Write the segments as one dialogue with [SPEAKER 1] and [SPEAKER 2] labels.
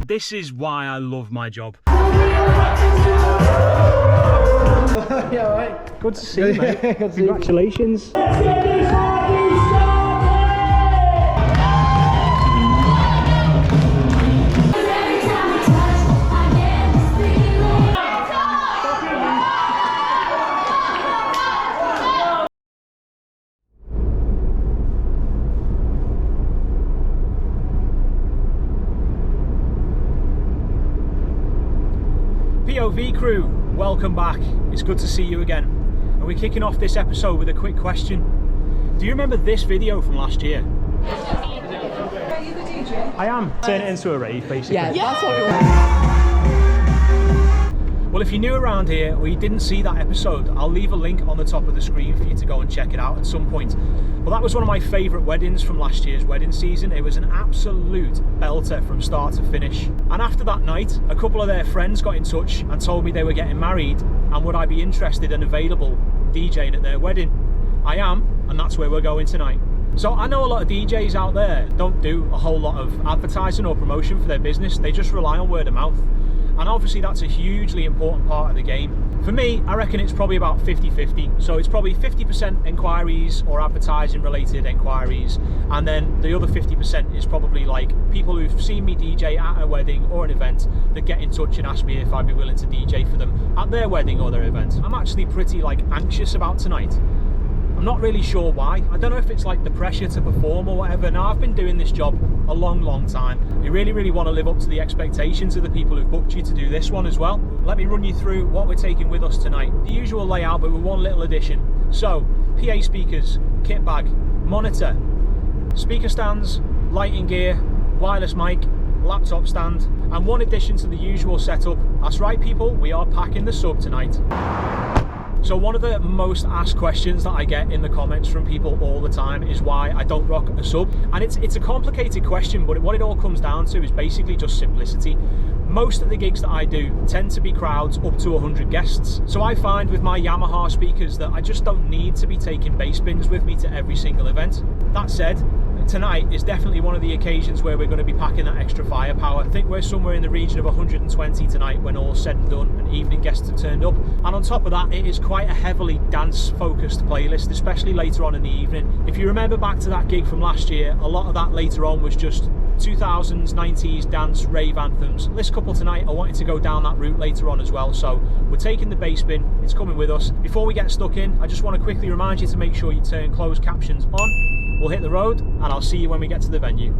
[SPEAKER 1] This is why I love my job.
[SPEAKER 2] Yeah, right.
[SPEAKER 1] Good to see you, mate. Congratulations. POV crew, welcome back. It's good to see you again. And we're kicking off this episode with a quick question. Do you remember this video from last year?
[SPEAKER 3] Are you the DJ?
[SPEAKER 1] I am. Turn it into a rave, basically.
[SPEAKER 2] Yeah, that's what we want.
[SPEAKER 1] Well, if you're new around here or you didn't see that episode, I'll leave a link on the top of the screen for you to go and check it out at some point. Well, that was one of my favourite weddings from last year's wedding season. It was an absolute belter from start to finish. And after that night, a couple of their friends got in touch and told me they were getting married and would I be interested and available DJing at their wedding. I am, and that's where we're going tonight. So I know a lot of DJs out there don't do a whole lot of advertising or promotion for their business. They just rely on word of mouth. And obviously that's a hugely important part of the game. For me, I reckon it's probably about 50-50. So it's probably 50% enquiries or advertising related enquiries. And then the other 50% is probably like people who've seen me DJ at a wedding or an event that get in touch and ask me if I'd be willing to DJ for them at their wedding or their event. I'm actually pretty anxious about tonight. I'm not really sure why. I don't know if it's like the pressure to perform or whatever. Now, I've been doing this job a long time. You really want to live up to the expectations of the people who've booked you to do this one as well. Let me run you through what we're taking with us tonight. The usual layout, but with one little addition. So, PA speakers, kit bag, monitor, speaker stands, lighting gear, wireless mic, laptop stand, and one addition to the usual setup. That's right, people, we are packing the sub tonight. So one of the most asked questions that I get in the comments from people all the time is why I don't rock a sub. And it's a complicated question, but what it all comes down to is basically just simplicity. Most of the gigs that I do tend to be crowds up to 100 guests. So I find with my Yamaha speakers that I just don't need to be taking bass bins with me to every single event. That said, tonight is definitely one of the occasions where we're going to be packing that extra firepower. I think we're somewhere in the region of 120 tonight when all's said and done and evening guests have turned up. And on top of that, it is quite a heavily dance focused playlist, especially later on in the evening. If you remember back to that gig from last year, a lot of that later on was just 2000s, 90s dance rave anthems. This couple tonight, I wanted to go down that route later on as well, so we're taking the bass bin, it's coming with us. Before we get stuck in, I just want to quickly remind you to make sure you turn closed captions on. We'll hit the road and I'll see you when we get to the venue.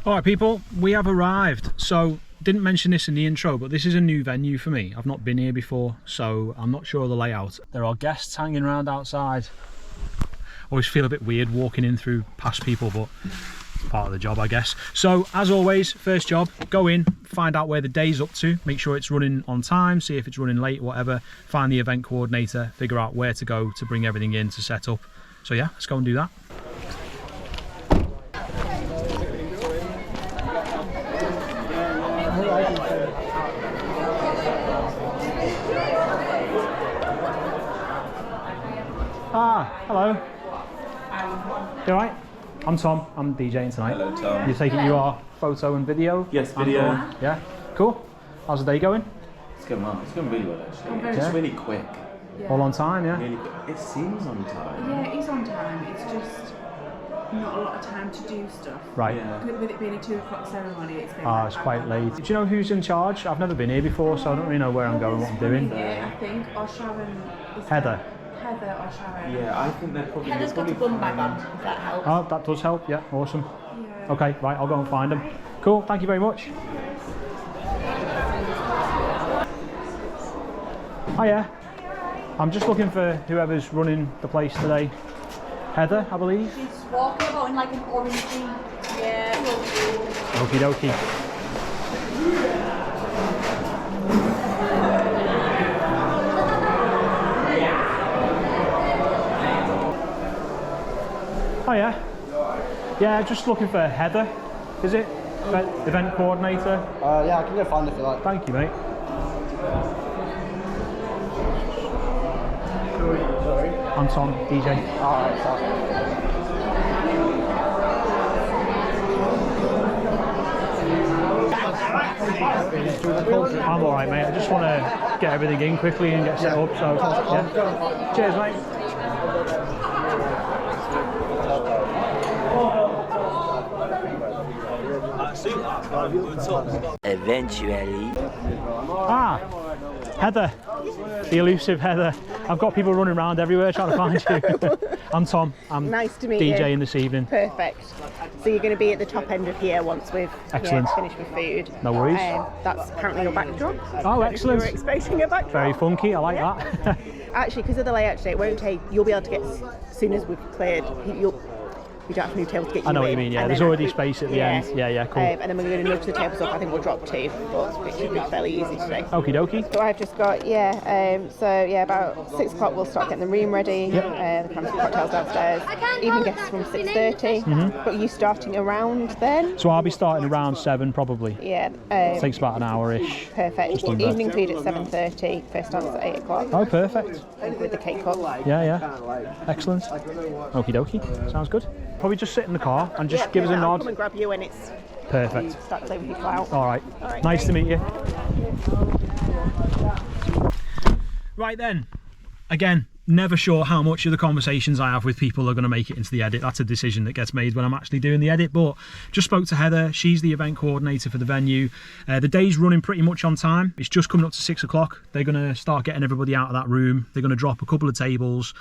[SPEAKER 1] Alright people, we have arrived. So, didn't mention this in the intro, but this is a new venue for me. I've not been here before, so I'm not sure of the layout. There are guests hanging around outside. Always feel a bit weird walking in through past people, but it's part of the job, I guess. So, as always, first job, go in, find out where the day's up to, make sure it's running on time, see if it's running late, whatever, find the event coordinator, figure out where to go to bring everything in to set up. So yeah, let's go and do that. Ah, hello. You alright? I'm Tom, I'm DJing tonight.
[SPEAKER 4] Hello Tom.
[SPEAKER 1] You're taking your photo and video?
[SPEAKER 4] Yes, video.
[SPEAKER 1] Yeah, cool. How's the day going?
[SPEAKER 4] It's going well. It's going really well actually.
[SPEAKER 3] very
[SPEAKER 4] It's
[SPEAKER 1] Yeah.
[SPEAKER 4] really quick.
[SPEAKER 3] Yeah.
[SPEAKER 1] All on time, yeah?
[SPEAKER 4] Really quick. It seems on time.
[SPEAKER 3] Yeah, it is on time. It's just not a lot of time to do stuff.
[SPEAKER 1] Right.
[SPEAKER 4] Yeah.
[SPEAKER 3] With it being a 2 o'clock ceremony, it's been
[SPEAKER 1] Ah, it's quite late. Do you know who's in charge? I've never been here before, so I don't really know where I'm going, what I'm doing.
[SPEAKER 3] Yeah, I think, or Sharon. Is
[SPEAKER 1] Heather.
[SPEAKER 3] Heather or Sharon.
[SPEAKER 4] Yeah, I think they're probably.
[SPEAKER 5] Heather's got a bum bag on, if that helps.
[SPEAKER 1] Oh, that does help, yeah, awesome.
[SPEAKER 3] Yeah.
[SPEAKER 1] Okay, right, I'll go and find them. Cool, thank you very much. Hiya. I'm just looking for whoever's running the place today. Heather, I believe.
[SPEAKER 5] She's walking about in like an orangey, yeah.
[SPEAKER 1] Okie dokie. Hiya. Yeah, just looking for Heather, is it? Event coordinator?
[SPEAKER 2] Yeah, I can go find it if you like.
[SPEAKER 1] Thank you, mate. I'm Tom, DJ.
[SPEAKER 2] Alright, so.
[SPEAKER 1] I'm alright, mate. I just want to get everything in quickly and get set up, so yeah. Cheers, mate.
[SPEAKER 6] Eventually.
[SPEAKER 1] Ah, Heather, the elusive Heather. I've got people running around everywhere trying to find you. I'm Tom. I'm
[SPEAKER 7] nice to meet you.
[SPEAKER 1] DJing this evening.
[SPEAKER 7] Perfect. So you're going to be at the top end of here once we've finished with food.
[SPEAKER 1] No worries.
[SPEAKER 7] That's apparently your backdrop.
[SPEAKER 1] Oh, excellent.
[SPEAKER 7] You were expecting a backdrop.
[SPEAKER 1] Very funky. I like that.
[SPEAKER 7] Actually, because of the layout today, it won't take. You'll be able to get as soon as we've cleared. We don't have to move tables to get you
[SPEAKER 1] I know
[SPEAKER 7] in.
[SPEAKER 1] what you mean, yeah.
[SPEAKER 7] And
[SPEAKER 1] There's
[SPEAKER 7] then
[SPEAKER 1] already space at the end. Yeah, cool.
[SPEAKER 7] And then we're going to nudge the tables up. I think we'll drop two, but it should be fairly easy today.
[SPEAKER 1] Okie dokie.
[SPEAKER 7] So I've just got, about 6 o'clock we'll start getting the room ready.
[SPEAKER 1] Yep.
[SPEAKER 7] The cocktails downstairs. Evening guests from 6:30. But are you starting around then?
[SPEAKER 1] So I'll be starting around 7 probably.
[SPEAKER 7] Yeah.
[SPEAKER 1] Takes about an hour-ish.
[SPEAKER 7] Perfect.
[SPEAKER 1] Just under.
[SPEAKER 7] Evening food at 7:30. First dance at 8 o'clock.
[SPEAKER 1] Oh, perfect.
[SPEAKER 7] With the cake cut.
[SPEAKER 1] Yeah. Excellent. Okie dokie. Sounds good. Probably just sit in the car and just give us a
[SPEAKER 7] I'll
[SPEAKER 1] nod.
[SPEAKER 7] come and grab you when it's
[SPEAKER 1] Perfect.
[SPEAKER 7] start taking people out.
[SPEAKER 1] All right. Nice to meet you. Right then. Again, never sure how much of the conversations I have with people are going to make it into the edit. That's a decision that gets made when I'm actually doing the edit. But just spoke to Heather. She's the event coordinator for the venue. The day's running pretty much on time. It's just coming up to 6 o'clock. They're going to start getting everybody out of that room. They're going to drop a couple of tables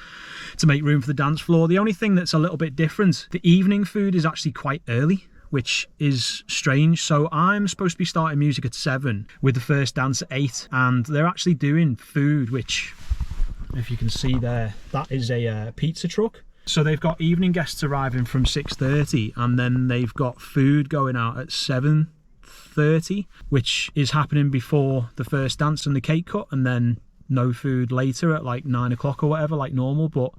[SPEAKER 1] to make room for the dance floor. The only thing that's a little bit different, the evening food is actually quite early, which is strange. So I'm supposed to be starting music at 7 with the first dance at 8, and they're actually doing food, which, if you can see there, that is a pizza truck. So they've got evening guests arriving from 6:30, and then they've got food going out at 7:30, which is happening before the first dance and the cake cut, and then no food later at like 9 o'clock or whatever, like normal. But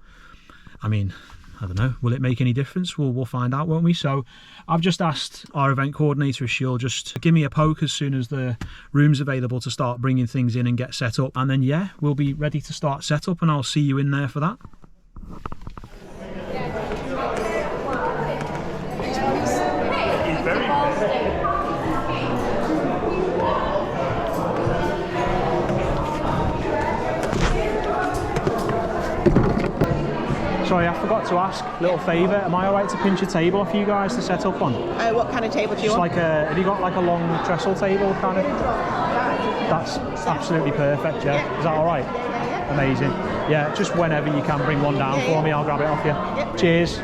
[SPEAKER 1] I mean, I don't know, will it make any difference? We'll find out, won't we? So I've just asked our event coordinator if she'll just give me a poke as soon as the room's available to start bringing things in and get set up, and then yeah, we'll be ready to start set up, and I'll see you in there for that. Sorry, I forgot to ask, little favour, am I alright to pinch a table for you guys to set up on?
[SPEAKER 7] What kind of table do you
[SPEAKER 1] Just
[SPEAKER 7] want?
[SPEAKER 1] like have you got like a long trestle table kind of? That's absolutely perfect, yeah. Is that alright?
[SPEAKER 7] Yeah.
[SPEAKER 1] Amazing. Yeah, just whenever you can bring one down for me, I'll grab it off you.
[SPEAKER 7] Yep.
[SPEAKER 1] Cheers.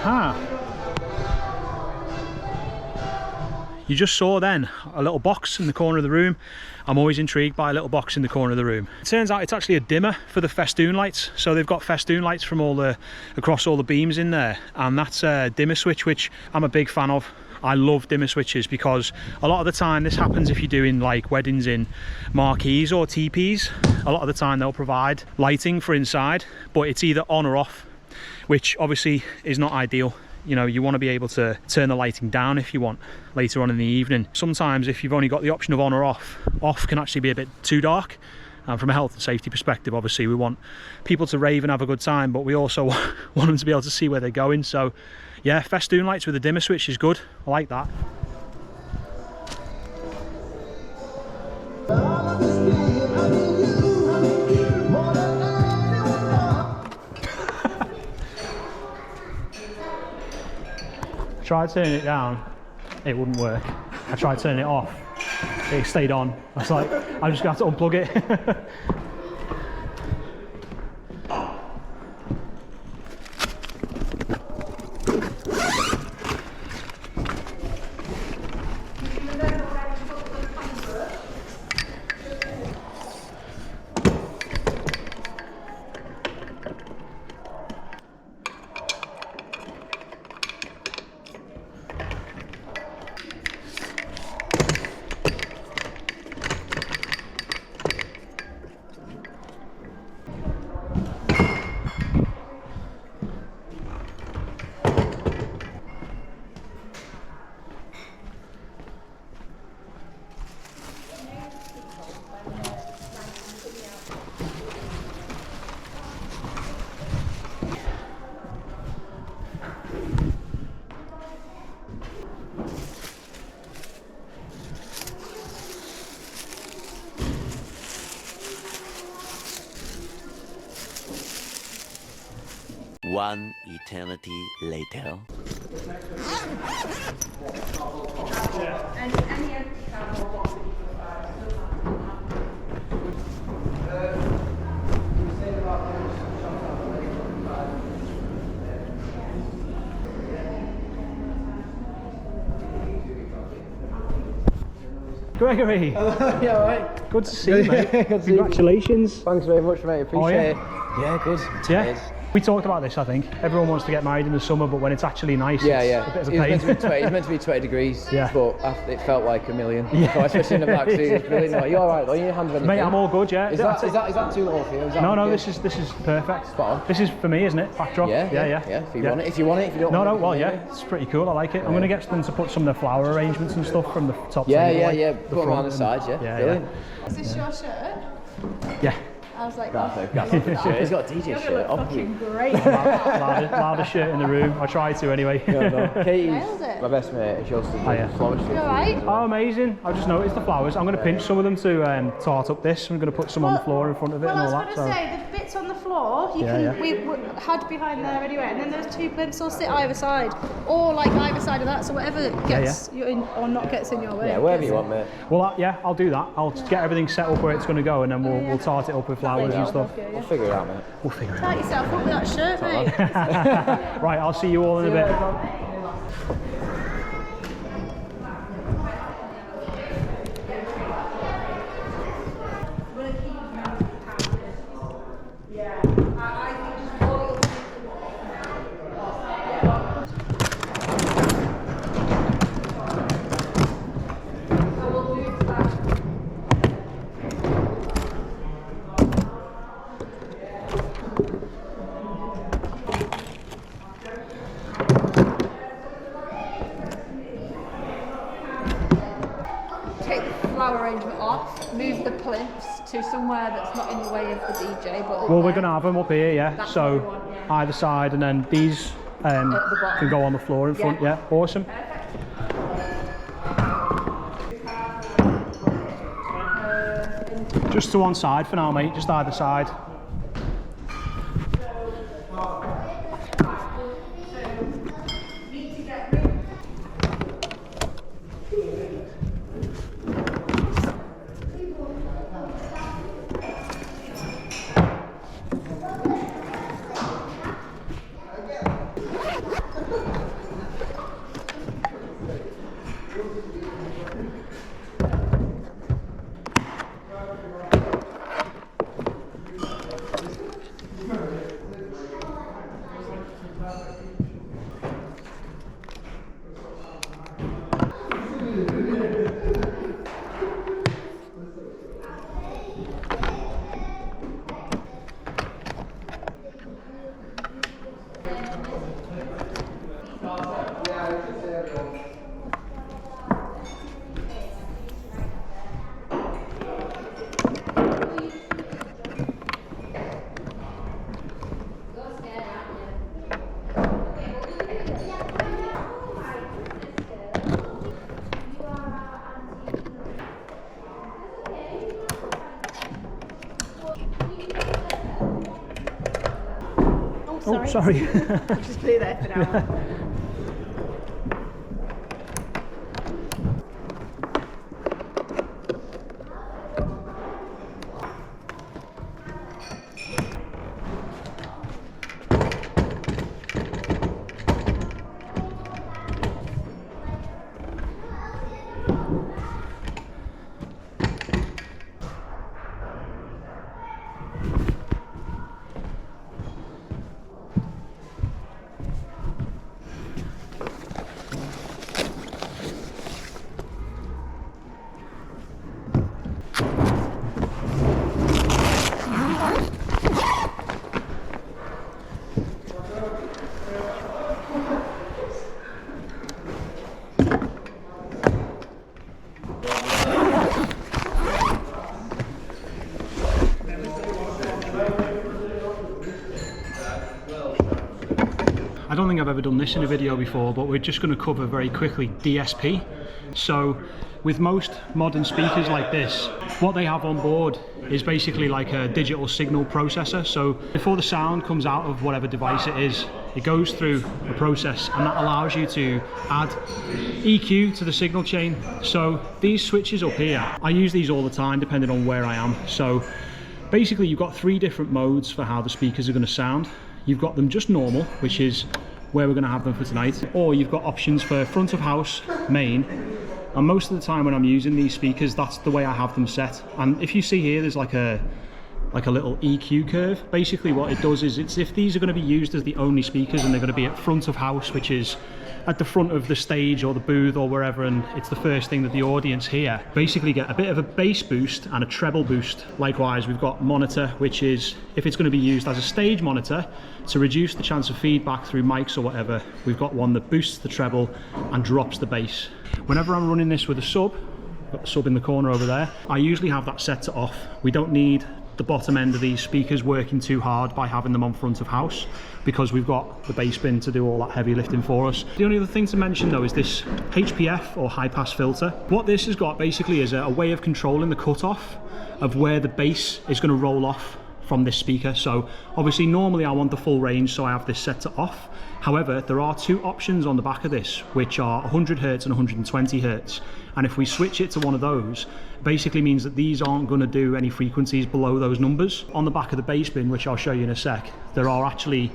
[SPEAKER 1] Aha! You just saw then a little box in the corner of the room. I'm always intrigued by a little box in the corner of the room. It turns out it's actually a dimmer for the festoon lights. So they've got festoon lights from across all the beams in there, and that's a dimmer switch, which I'm a big fan of. I love dimmer switches because a lot of the time this happens if you're doing like weddings in marquees or teepees. A lot of the time they'll provide lighting for inside, but it's either on or off, which obviously is not ideal. You know, you want to be able to turn the lighting down if you want later on in the evening. Sometimes if you've only got the option of on or off, off can actually be a bit too dark, And from a health and safety perspective, obviously we want people to rave and have a good time, but we also want them to be able to see where they're going. So yeah, festoon lights with a dimmer switch is good. I like that. Tried turning it down, it wouldn't work. I tried turning it off, it stayed on. I was like, I'm just gonna have to unplug it.
[SPEAKER 6] One eternity later.
[SPEAKER 1] Gregory,
[SPEAKER 2] Yeah, right.
[SPEAKER 1] good to see you, mate.
[SPEAKER 2] Good to see you.
[SPEAKER 1] Congratulations.
[SPEAKER 2] Thanks very much, mate. Appreciate it. Yeah, good.
[SPEAKER 1] Yeah, we talked about this. I think everyone wants to get married in the summer, but when it's actually nice,
[SPEAKER 2] Yeah,
[SPEAKER 1] it's
[SPEAKER 2] yeah.
[SPEAKER 1] a bit of a
[SPEAKER 2] It was
[SPEAKER 1] pain.
[SPEAKER 2] meant to be 20 degrees,
[SPEAKER 1] Yeah.
[SPEAKER 2] but it felt like a million.
[SPEAKER 1] Yeah.
[SPEAKER 2] So especially in the back seat, it's brilliant. Like, you all right? Though? Your hands ready?
[SPEAKER 1] Mate, I'm all good. Yeah.
[SPEAKER 2] Is that too low for you? Is that
[SPEAKER 1] No,
[SPEAKER 2] okay?
[SPEAKER 1] this is perfect.
[SPEAKER 2] Spot on.
[SPEAKER 1] This is for me, isn't it? Backdrop.
[SPEAKER 2] Yeah. If you want it, if you don't.
[SPEAKER 1] No,
[SPEAKER 2] want
[SPEAKER 1] no.
[SPEAKER 2] it,
[SPEAKER 1] Well,
[SPEAKER 2] you
[SPEAKER 1] yeah,
[SPEAKER 2] can leave it.
[SPEAKER 1] it's pretty cool. I like it. I'm gonna get them to put some of the flower arrangements and stuff from the top.
[SPEAKER 2] Yeah,
[SPEAKER 1] table,
[SPEAKER 2] yeah,
[SPEAKER 1] like
[SPEAKER 2] yeah.
[SPEAKER 1] the
[SPEAKER 2] Put them on
[SPEAKER 1] front
[SPEAKER 2] the sides. Yeah. Brilliant.
[SPEAKER 5] Is this your shirt?
[SPEAKER 1] Yeah.
[SPEAKER 5] I was like,
[SPEAKER 2] He's got a DJ shirt on.
[SPEAKER 5] fucking great.
[SPEAKER 1] Loudest shirt in the room. I try to anyway.
[SPEAKER 2] Katie's
[SPEAKER 5] Nailed it.
[SPEAKER 2] my best mate, and she also does
[SPEAKER 1] yeah.
[SPEAKER 2] flower
[SPEAKER 5] You
[SPEAKER 2] strips.
[SPEAKER 5] alright?
[SPEAKER 1] Oh, amazing. I just noticed the flowers. I'm going to pinch some of them to tart up this. I'm going to put some on the floor in front of it
[SPEAKER 3] Well,
[SPEAKER 1] and
[SPEAKER 3] I was
[SPEAKER 1] all
[SPEAKER 3] going
[SPEAKER 1] that.
[SPEAKER 3] to
[SPEAKER 1] So.
[SPEAKER 3] say, the bits on the floor, you
[SPEAKER 1] Yeah,
[SPEAKER 3] can we had behind there anyway, and then those two plinths will sit either side, or like either side of that, so whatever gets you in or not gets in your way.
[SPEAKER 2] Yeah, wherever you want, mate.
[SPEAKER 1] Well, yeah, I'll do that. I'll get everything set up where it's going to go, and then we'll tart it up with flowers and stuff.
[SPEAKER 2] We'll figure it out, mate.
[SPEAKER 1] We'll figure it
[SPEAKER 3] Start
[SPEAKER 1] out.
[SPEAKER 3] yourself up with that shirt, mate.
[SPEAKER 1] Right, I'll see you all in a bit.
[SPEAKER 5] Take the flower arrangement off, move the plinths to somewhere that's not in the way of the DJ. But
[SPEAKER 1] Well, we're going to have them up here, yeah.
[SPEAKER 5] That's
[SPEAKER 1] So
[SPEAKER 5] what we want, yeah.
[SPEAKER 1] either side, and then these
[SPEAKER 5] bottom.
[SPEAKER 1] can go on the floor in front. Yeah, awesome. Just to one side for now, mate. Just either side.
[SPEAKER 3] sorry.
[SPEAKER 1] Oh, sorry.
[SPEAKER 7] Just clear there for now.
[SPEAKER 1] I don't think I've ever done this in a video before, but we're just going to cover very quickly DSP. So with most modern speakers like this, what they have on board is basically like a digital signal processor. So before the sound comes out of whatever device it is, it goes through a process, and that allows you to add EQ to the signal chain. So these switches up here, I use these all the time depending on where I am. So basically you've got 3 different modes for how the speakers are going to sound. You've got them just normal, which is where we're going to have them for tonight, or you've got options for front of house, main, and most of the time when I'm using these speakers, that's the way I have them set. And if you see here, there's like a little EQ curve. Basically what it does is, it's if these are going to be used as the only speakers and they're going to be at front of house, which is at the front of the stage or the booth or wherever, and it's the first thing that the audience hear, basically get a bit of a bass boost and a treble boost. Likewise, we've got monitor, which is if it's going to be used as a stage monitor to reduce the chance of feedback through mics or whatever, we've got one that boosts the treble and drops the bass. Whenever I'm running this with a sub, got the sub in the corner over there, I usually have that set to off. We don't need the bottom end of these speakers working too hard by having them on front of house, because we've got the bass bin to do all that heavy lifting for us. The only other thing to mention though is this HPF or high pass filter. What this has got basically is a way of controlling the cutoff of where the bass is going to roll off from this speaker. So obviously normally I want the full range, so I have this set to off. However, there are 2 options on the back of this, which are 100 Hz and 120 Hz. And if we switch it to one of those, basically means that these aren't going to do any frequencies below those numbers. On the back of the bass bin, which I'll show you in a sec, there are actually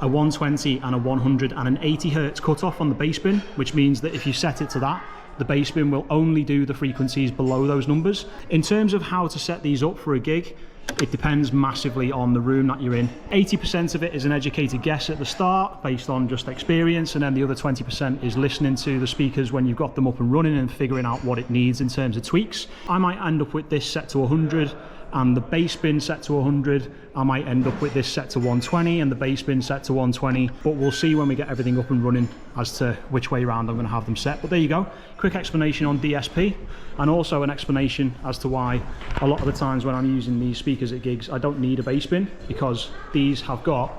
[SPEAKER 1] a 120 and a 100 and an 80 Hz cutoff on the bass bin, which means that if you set it to that, the bass bin will only do the frequencies below those numbers. In terms of how to set these up for a gig, it depends massively on the room that you're in. 80% of it is an educated guess at the start based on just experience, and then the other 20% is listening to the speakers when you've got them up and running and figuring out what it needs in terms of tweaks. I might end up with this set to 100 and the bass bin set to 100. I might end up with this set to 120 and the bass bin set to 120, but we'll see when we get everything up and running as to which way around I'm going to have them set. But there you go, quick explanation on DSP, and also an explanation as to why a lot of the times when I'm using these speakers at gigs, I don't need a bass bin, because these have got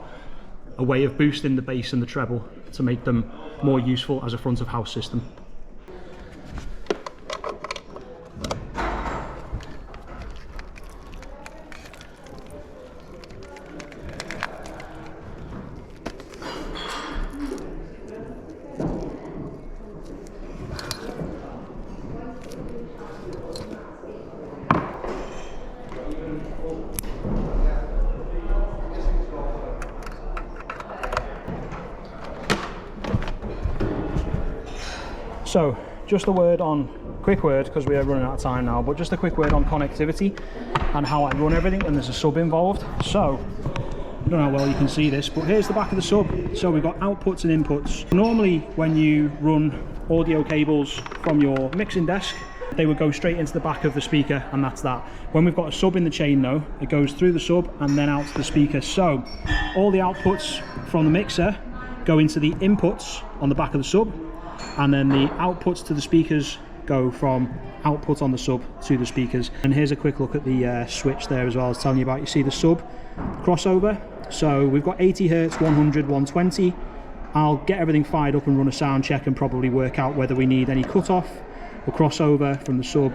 [SPEAKER 1] a way of boosting the bass and the treble to make them more useful as a front of house system. So just a word on, quick word, because we are running out of time now, but just a quick word on connectivity and how I run everything, and there's a sub involved. So I don't know how well you can see this, but here's the back of the sub. So we've got outputs and inputs. Normally when you run audio cables from your mixing desk, they would go straight into the back of the speaker, and that's that. When we've got a sub in the chain though, it goes through the sub and then out to the speaker. So all the outputs from the mixer go into the inputs on the back of the sub, and then the outputs to the speakers go from output on the sub to the speakers. And here's a quick look at the switch there as well I was telling you about. You see the sub crossover, so we've got 80 Hz, 100, 120. I'll get everything fired up and run a sound check and probably work out whether we need any cutoff or crossover from the sub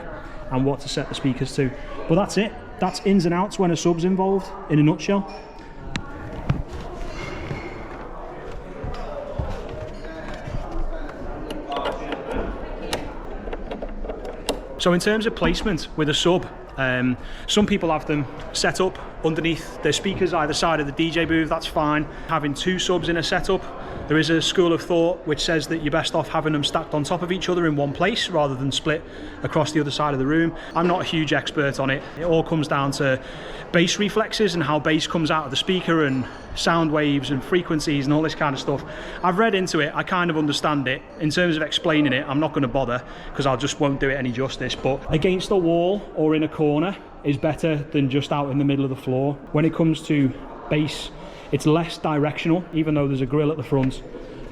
[SPEAKER 1] and what to set the speakers to. But that's it, that's ins and outs when a sub's involved in a nutshell. So in terms of placement with a sub, some people have them set up underneath their speakers either side of the DJ booth. That's fine. Having 2 subs in a setup, there is a school of thought which says that you're best off having them stacked on top of each other in one place rather than split across the other side of the room. I'm not a huge expert on it. It all comes down to bass reflexes and how bass comes out of the speaker and sound waves and frequencies and all this kind of stuff. I've read into it, I kind of understand it. In terms of explaining it, I'm not going to bother because I just won't do it any justice, but against a wall or in a corner is better than just out in the middle of the floor. When it comes to bass, it's less directional, even though there's a grill at the front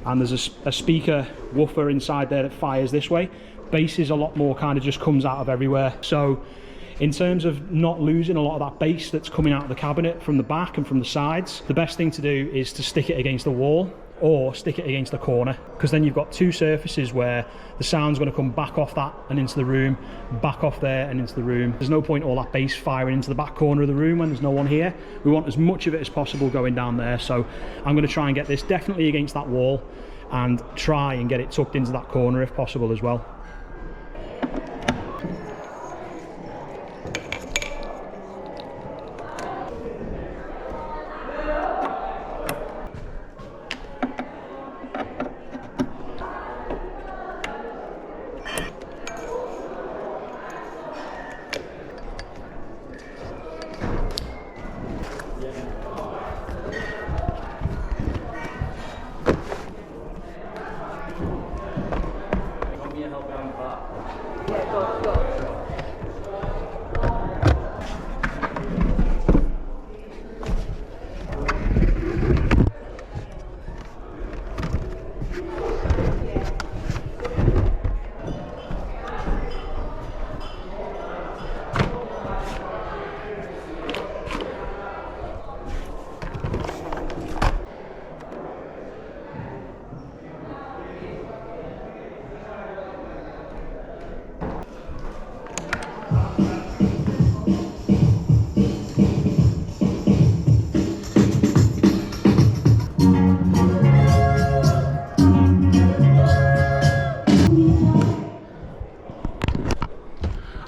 [SPEAKER 1] and there's a speaker woofer inside there that fires this way. Bass is a lot more kind of just comes out of everywhere. So in terms of not losing a lot of that bass that's coming out of the cabinet from the back and from the sides, the best thing to do is to stick it against the wall or stick it against the corner, because then you've got 2 surfaces where the sound's going to come back off that and into the room, back off there and into the room. There's no point all that bass firing into the back corner of the room when there's no one here. We want as much of it as possible going down there, so I'm going to try and get this definitely against that wall and try and get it tucked into that corner if possible as well.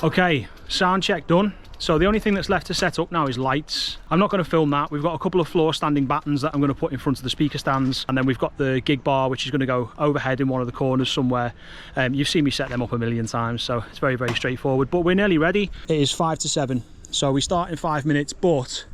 [SPEAKER 1] Okay, sound check done. So the only thing that's left to set up now is lights. I'm not going to film that. We've got a couple of floor standing battens that I'm going to put in front of the speaker stands, and then we've got the gig bar which is going to go overhead in one of the corners somewhere. You've seen me set them up a million times, so it's very, very straightforward. But we're nearly ready. It is 5 to 7, so we start in 5 minutes, but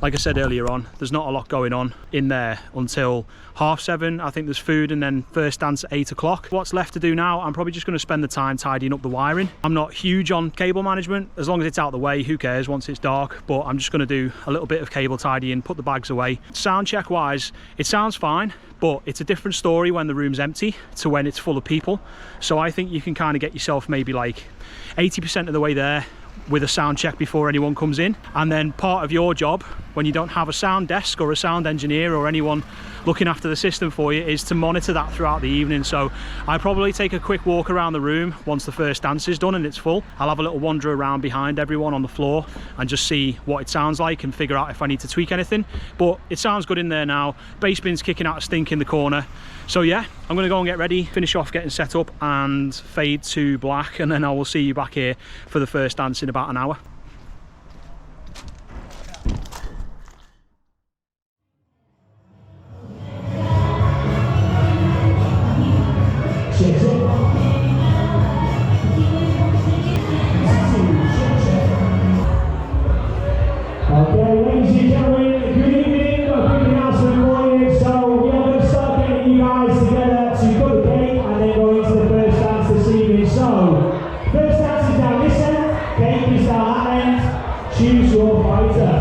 [SPEAKER 1] like I said earlier on, there's not a lot going on in there until 7:30. I think there's food and then first dance at 8 o'clock. What's left to do now, I'm probably just going to spend the time tidying up the wiring. I'm not huge on cable management. As long as it's out of the way, who cares once it's dark? But I'm just going to do a little bit of cable tidying, put the bags away. Sound check wise, it sounds fine, but it's a different story when the room's empty to when it's full of people. So I think you can kind of get yourself maybe like 80% of the way there with a sound check before anyone comes in. And then part of your job when you don't have a sound desk or a sound engineer or anyone looking after the system for you is to monitor that throughout the evening. So I probably take a quick walk around the room once the first dance is done and it's full. I'll have a little wander around behind everyone on the floor and just see what it sounds like and figure out if I need to tweak anything. But it sounds good in there now. Bass bin's kicking out a stink in the corner. So yeah, I'm gonna go and get ready, finish off getting set up and fade to black, and then I will see you back here for the first dance in about an hour.
[SPEAKER 8] Okay, ladies and gentlemen, good evening. A quick announcement for you. So we are going to start getting you guys together to go to the gate and then go into the first dance this evening. So, first dance is down this end, cake is down that end. Choose your fighter.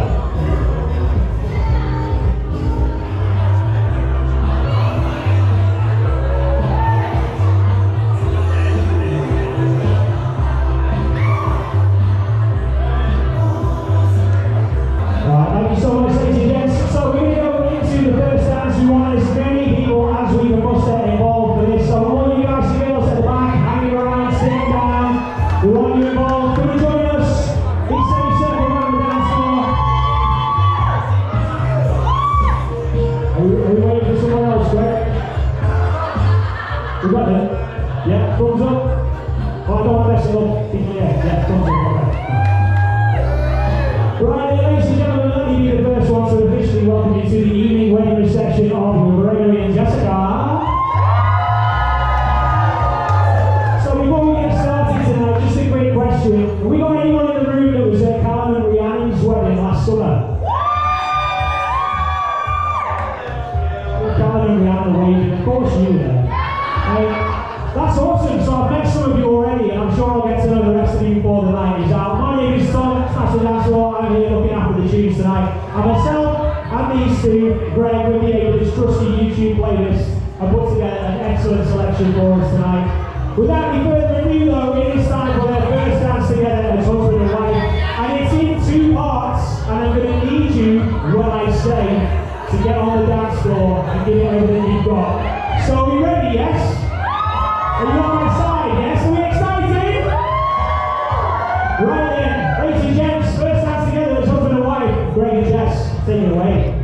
[SPEAKER 8] Thank you so much, ladies and gents. So we're going to go into the first dance. We want as many people as we can muster involved for this. So I want you guys to girls at the back, hanging around, sitting down. We want you involved. Come and join us. Each same circle around the dance floor. Are we waiting for someone else, Greg? We got it? Yeah, thumbs up. Oh, I don't want to mess rising up. Yeah, thumbs up, okay. Right, ladies and gentlemen, let me be the first one to officially welcome you to the evening wedding reception of Gregory and Jessica. So before we get started tonight, just a quick question. Have we got anyone in the room that was at Carmen and Rhiannon's wedding last summer? Carmen and Rhiannon waving, of course you were there. That's awesome, so I've met some of you already, and I'm sure I'll get to know the rest of you before the night is out. My name is Tom, Smash the Dance Floor. I'm here looking after the tunes tonight. And myself and these two, Greg, with the aid of his trusty YouTube playlist, have put together an excellent selection for us tonight. Without any further ado though, it is time for their first dance together as husband and wife. And it's in 2 parts, and I'm going to need you, when I say, to get on the dance floor and give it everything you've got. So are we ready, yes? Are you on my side, yes? Are we excited? Right then, ladies and gents, first dance together as husband and wife. Greg and Jess, take it away.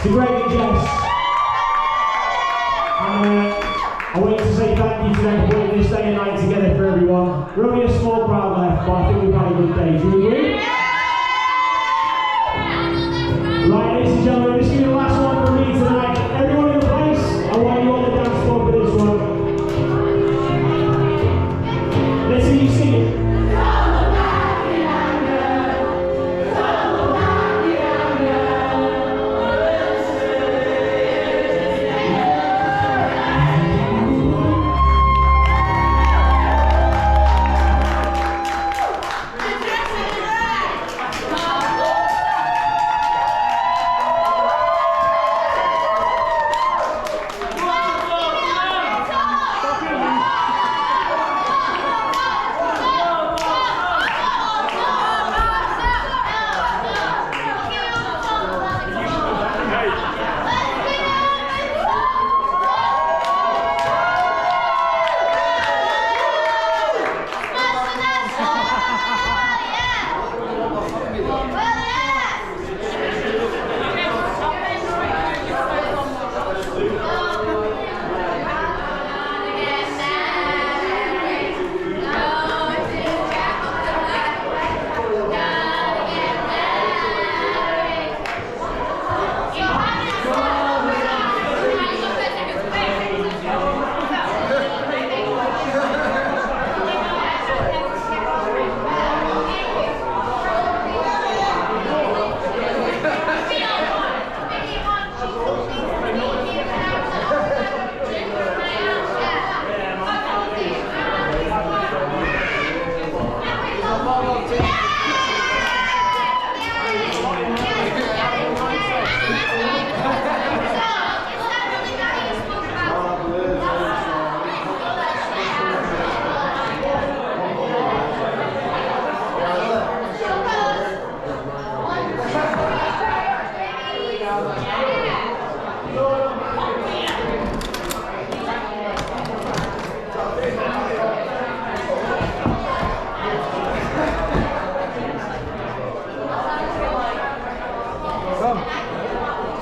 [SPEAKER 8] It's a great jest. And I want to say thank you to them for putting this day and night together for everyone. We're only a small crowd left, but I think we've had a good day. Do you agree? Right, ladies and gentlemen, this is the last one for me tonight. Everyone in the place, I want you on the dance floor for this one. Let's see you sing it.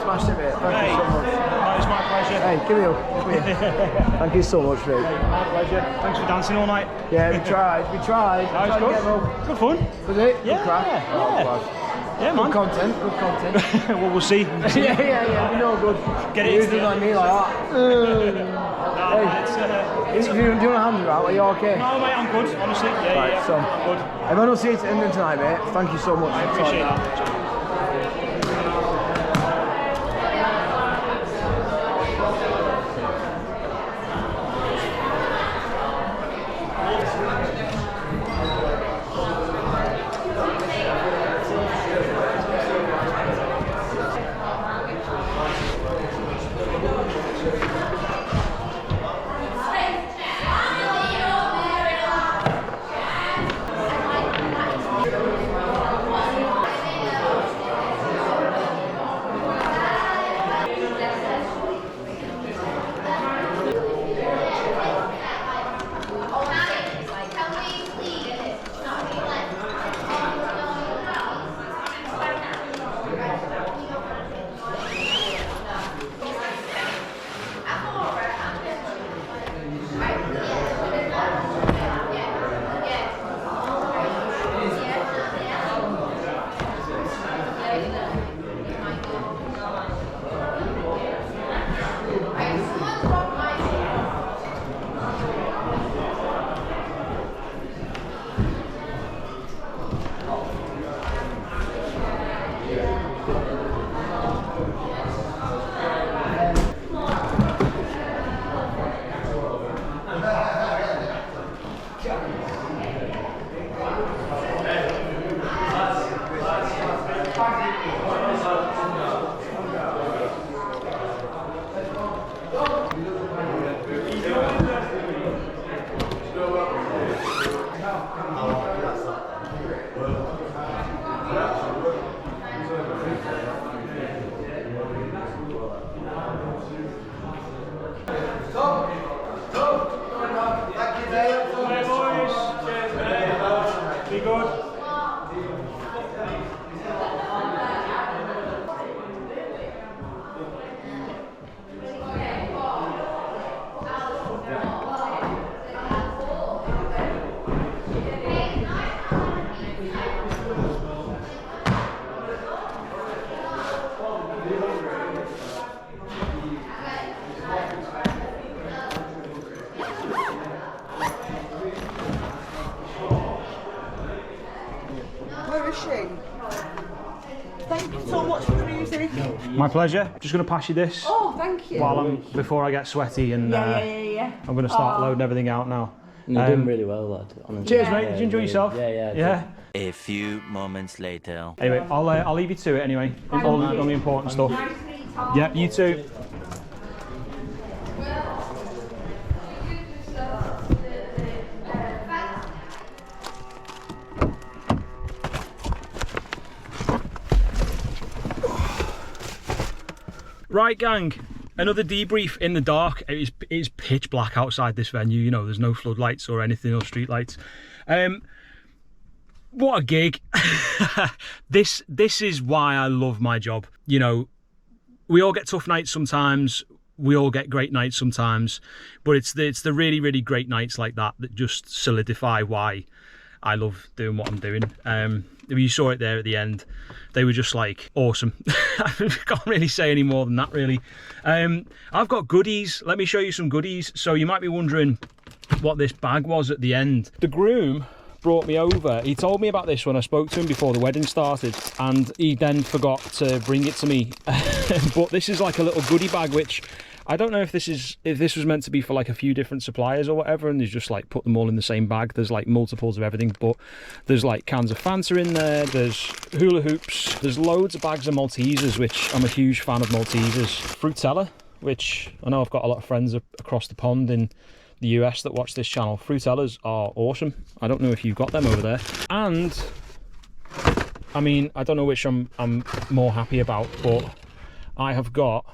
[SPEAKER 2] Smashed it, mate. Thank you so much.
[SPEAKER 1] That was my pleasure.
[SPEAKER 2] Hey, give me up. Come here. Thank you so much, mate.
[SPEAKER 1] My pleasure. Thanks for dancing all night.
[SPEAKER 2] Yeah, we tried. We tried.
[SPEAKER 1] That was
[SPEAKER 2] Tried to
[SPEAKER 1] good.
[SPEAKER 2] get them up.
[SPEAKER 1] Good fun.
[SPEAKER 2] Was it?
[SPEAKER 1] Yeah,
[SPEAKER 2] Good crack.
[SPEAKER 1] yeah.
[SPEAKER 2] Oh, glad.
[SPEAKER 1] Yeah, man.
[SPEAKER 2] Good content. Good content.
[SPEAKER 1] Well, we'll see.
[SPEAKER 2] yeah. We know good.
[SPEAKER 1] Get it
[SPEAKER 2] Usually
[SPEAKER 1] into
[SPEAKER 2] like me like that. Hey,
[SPEAKER 1] it's
[SPEAKER 2] do you want to hand her out? Are you okay?
[SPEAKER 1] No, mate, I'm good, honestly. Yeah,
[SPEAKER 2] Right,
[SPEAKER 1] yeah.
[SPEAKER 2] so,
[SPEAKER 1] Good.
[SPEAKER 2] if I don't see you at the end of tonight, mate, thank you so much.
[SPEAKER 1] I
[SPEAKER 2] for
[SPEAKER 1] appreciate
[SPEAKER 2] sorting
[SPEAKER 1] that.
[SPEAKER 7] amazing. Thank you so much for the music.
[SPEAKER 1] My pleasure. Just going to pass you this
[SPEAKER 5] Oh, thank you.
[SPEAKER 1] before I get sweaty, and
[SPEAKER 7] Yeah.
[SPEAKER 1] I'm going to start loading everything out now.
[SPEAKER 4] You're doing really well, lad. Honestly.
[SPEAKER 1] Cheers, mate. Did you enjoy yourself?
[SPEAKER 4] Yeah.
[SPEAKER 6] A few moments later.
[SPEAKER 1] Anyway, I'll leave you to it anyway. All the important stuff. Yeah, you too. Right, gang. Another debrief in the dark. It is pitch black outside this venue. You know, there's no floodlights or anything or street lights. What a gig. This is why I love my job. You know, we all get tough nights sometimes. We all get great nights sometimes. But it's the really, really great nights like that just solidify why I love doing what I'm doing. You saw it there at the end. They were just like awesome. I can't really say any more than that, really. I've got goodies. Let me show you some goodies. So you might be wondering what this bag was at the end. The groom brought me over. He told me about this when I spoke to him before the wedding started, and he then forgot to bring it to me. But this is like a little goodie bag, which I don't know if this was meant to be for like a few different suppliers or whatever, and he's just like put them all in the same bag. There's like multiples of everything, but there's like cans of Fanta in there, there's hula hoops, there's loads of bags of Maltesers, which I'm a huge fan of Maltesers. Fruitella, which I know I've got a lot of friends across the pond in the US that watch this channel. Fruitellas are awesome. I don't know if you've got them over there. And I mean, I don't know which I'm more happy about, but I have got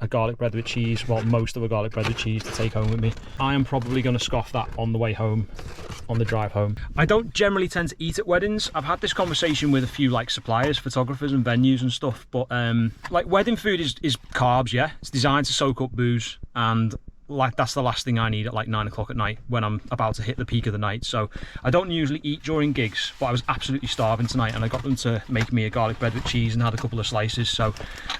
[SPEAKER 1] a garlic bread with cheese, well, most of a garlic bread with cheese to take home with me. I am probably going to scoff that on the way home, on the drive home. I don't generally tend to eat at weddings. I've had this conversation with a few like suppliers, photographers and venues and stuff, but like wedding food is carbs, yeah? It's designed to soak up booze, and like that's the last thing I need at like 9 o'clock at night when I'm about to hit the peak of the night. So I don't usually eat during gigs, but I was absolutely starving tonight and I got them to make me a garlic bread with cheese and had a couple of slices, so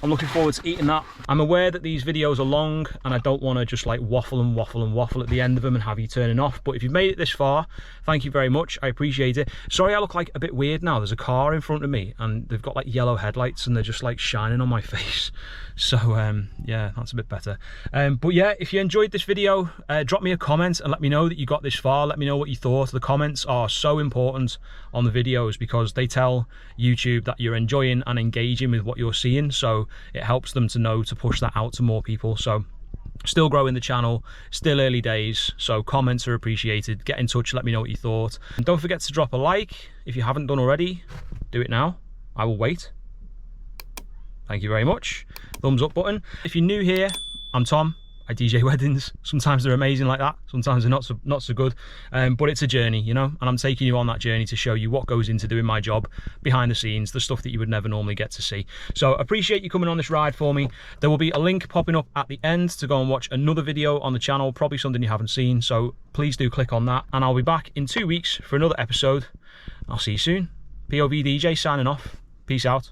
[SPEAKER 1] I'm looking forward to eating that. I'm aware that these videos are long and I don't want to just like waffle at the end of them and have you turning off, but if you've made it this far, thank you very much. I appreciate it. Sorry I look like a bit weird now. There's a car in front of me and they've got like yellow headlights and they're just like shining on my face, so yeah, that's a bit better. But yeah, if you enjoyed this video, drop me a comment and let me know that you got this far. Let me know what you thought. The comments are so important on the videos because they tell YouTube that you're enjoying and engaging with what you're seeing, so it helps them to know to push that out to more people. So still growing the channel, still early days, so comments are appreciated. Get in touch, let me know what you thought, and don't forget to drop a like if you haven't done already. Do it now, I will wait. Thank you very much. Thumbs up button. If you're new here, I'm Tom. I DJ weddings. Sometimes they're amazing like that, sometimes they're not so good, but it's a journey, you know, and I'm taking you on that journey to show you what goes into doing my job behind the scenes, the stuff that you would never normally get to see. So appreciate you coming on this ride for me. There will be a link popping up at the end to go and watch another video on the channel, probably something you haven't seen, so please do click on that, and I'll be back in 2 weeks for another episode. I'll see you soon. POV DJ signing off. Peace out.